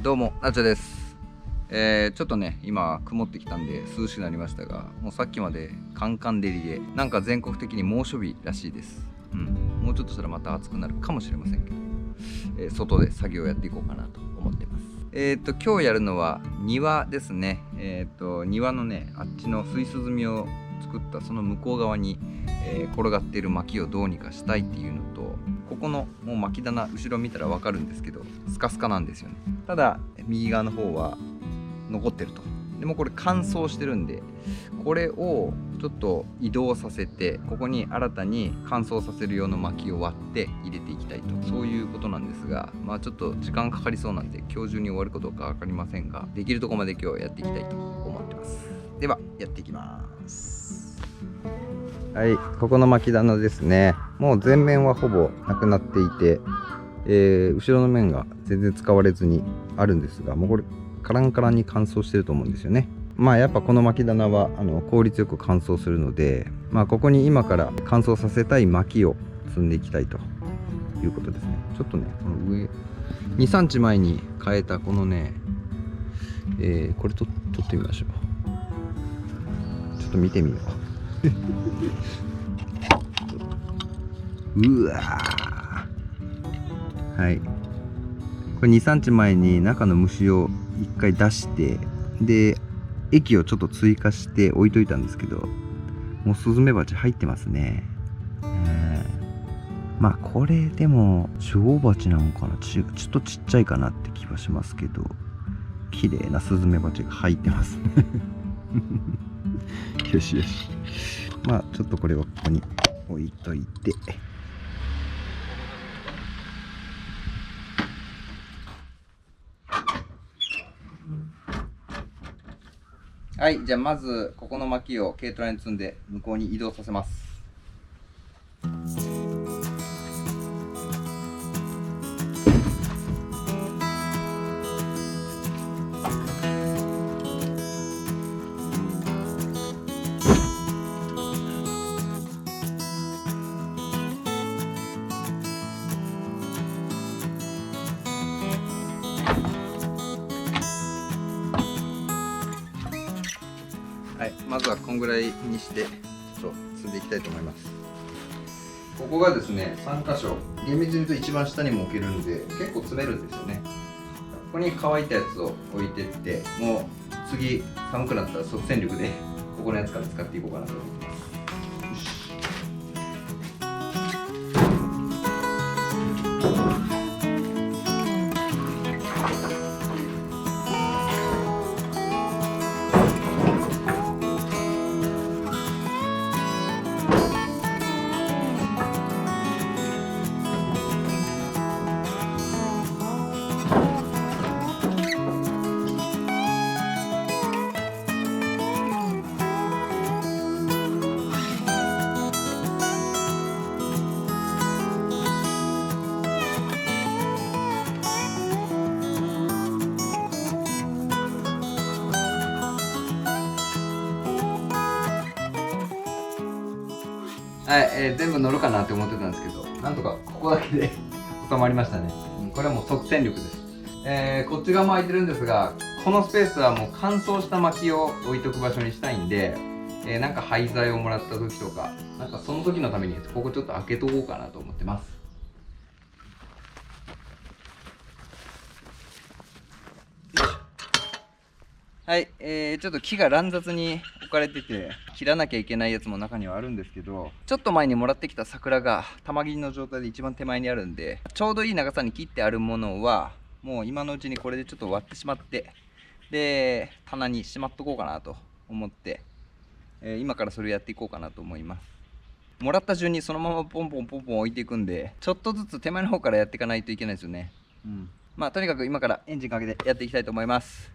どうも、なっちゃです。ちょっとね、今曇ってきたんで涼しくなりましたが、もうさっきまでカンカン照りで、なんか全国的に猛暑日らしいです。もうちょっとしたらまた暑くなるかもしれませんけど、外で作業をやっていこうかなと思ってます。今日やるのは庭ですね。庭のね、あっちのスイス積みを作ったその向こう側に、転がっている薪をどうにかしたいっていうのと、ここのもう薪棚後ろ見たら分かるんですけど、スカスカなんですよね。ただ右側の方は残ってると。でもこれ乾燥してるんで、これをちょっと移動させて、ここに新たに乾燥させる用の薪を割って入れていきたいと、そういうことなんですが、ちょっと時間かかりそうなんで今日中に終わるかどうか分かりませんが、できるところまで今日やっていきたいと思ってます。ではやっていきます。はい、ここの薪棚ですね。もう前面はほぼなくなっていて、後ろの面が全然使われずにあるんですが、もうこれカランカランに乾燥してると思うんですよね。やっぱこの薪棚は効率よく乾燥するので、ここに今から乾燥させたい薪を積んでいきたいということですね。ちょっとね、この上2、3日前に変えたこのね、これ取ってみましょう。ちょっと見てみよう。うわー、はい、これ2、3日前に中の虫を1回出して、で液をちょっと追加して置いといたんですけど、もうスズメバチ入ってますね。これでも女王蜂なのかな、ちょっとちっちゃいかなって気はしますけど、綺麗なスズメバチが入ってますね。よしよし。ちょっとこれをここに置いといて、はい、じゃあまずここの薪を軽トラに積んで向こうに移動させます。はい、まずはこんぐらいにしてちょっと積んでいきたいと思います。ここがですね、3箇所、厳密に言うと一番下にも置けるんで結構詰めるんですよね。ここに乾いたやつを置いてって、もう次寒くなったら即戦力でここのやつから使っていこうかなと思ってます。はい、全部乗るかなって思ってたんですけど、なんとかここだけで収まりましたね。これはもう即戦力です。こっち側も空いてるんですが、このスペースはもう乾燥した薪を置いとく場所にしたいんで、なんか廃材をもらった時とか、なんかその時のためにここちょっと開けとこうかなと思ってます。はい、ちょっと木が乱雑に置かれてて切らなきゃいけないやつも中にはあるんですけど、ちょっと前にもらってきた桜が玉切りの状態で一番手前にあるんで、ちょうどいい長さに切ってあるものはもう今のうちにこれでちょっと割ってしまって、で棚にしまっとこうかなと思って、今からそれをやっていこうかなと思います。もらった順にそのままポンポンポンポン置いていくんで、ちょっとずつ手前の方からやっていかないといけないですよね。とにかく今からエンジンかけてやっていきたいと思います。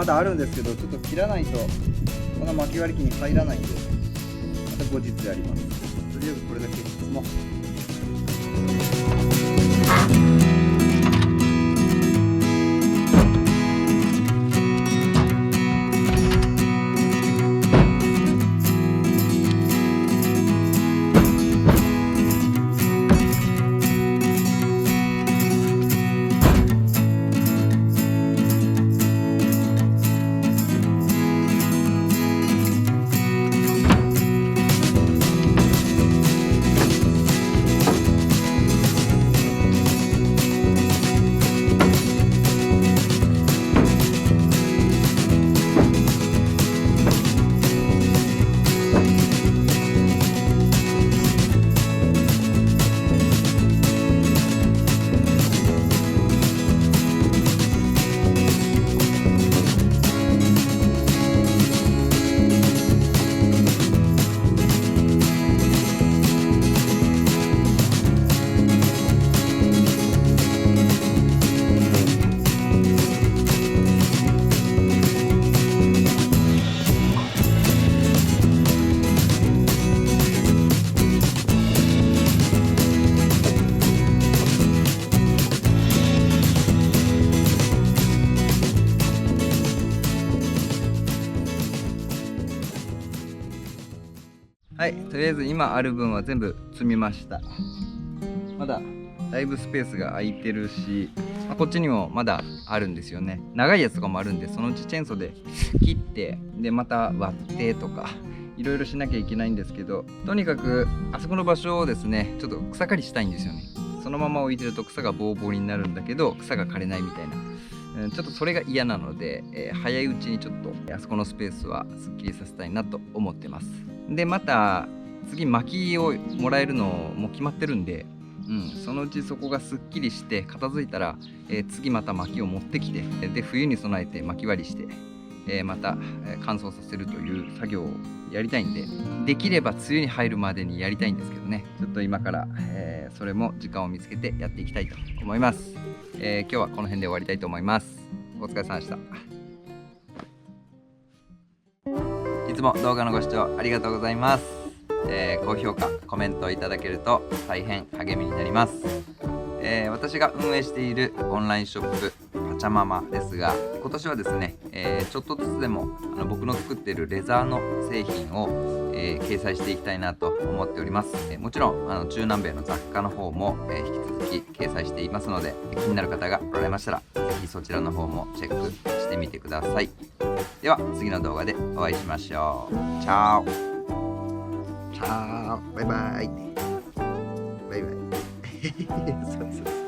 まだあるんですけど、ちょっと切らないとこの巻き割り機に入らないんで、また後日やります。とりあえずこれだけ積もう。はい、とりあえず今ある分は全部積みました。まだだいぶスペースが空いてるし、こっちにもまだあるんですよね。長いやつとかもあるんで、そのうちチェーンソーで切ってでまた割ってとかいろいろしなきゃいけないんですけど、とにかくあそこの場所をですねちょっと草刈りしたいんですよね。そのまま置いてると草がボーボーになるんだけど草が枯れないみたいな、ちょっとそれが嫌なので、早いうちにちょっとあそこのスペースはすっきりさせたいなと思ってます。でまた次薪をもらえるのも決まってるんで、そのうちそこがすっきりして片付いたら、次また薪を持ってきて、で冬に備えて薪割りして、また乾燥させるという作業をやりたいんで、できれば梅雨に入るまでにやりたいんですけどね、ちょっと今から、それも時間を見つけてやっていきたいと思います。今日はこの辺で終わりたいと思います。お疲れ様でした。いつも動画のご視聴ありがとうございます。高評価、コメントいただけると大変励みになります。私が運営しているオンラインショップパチャママですが、今年はですね、ちょっとずつでも僕の作っているレザーの製品を、掲載していきたいなと思っております。もちろん中南米の雑貨の方も、引き続き掲載していますので、気になる方がおられましたらぜひそちらの方もチェックしてみてください。では次の動画でお会いしましょう。チャオチャオ、バイバイバイバイそうそう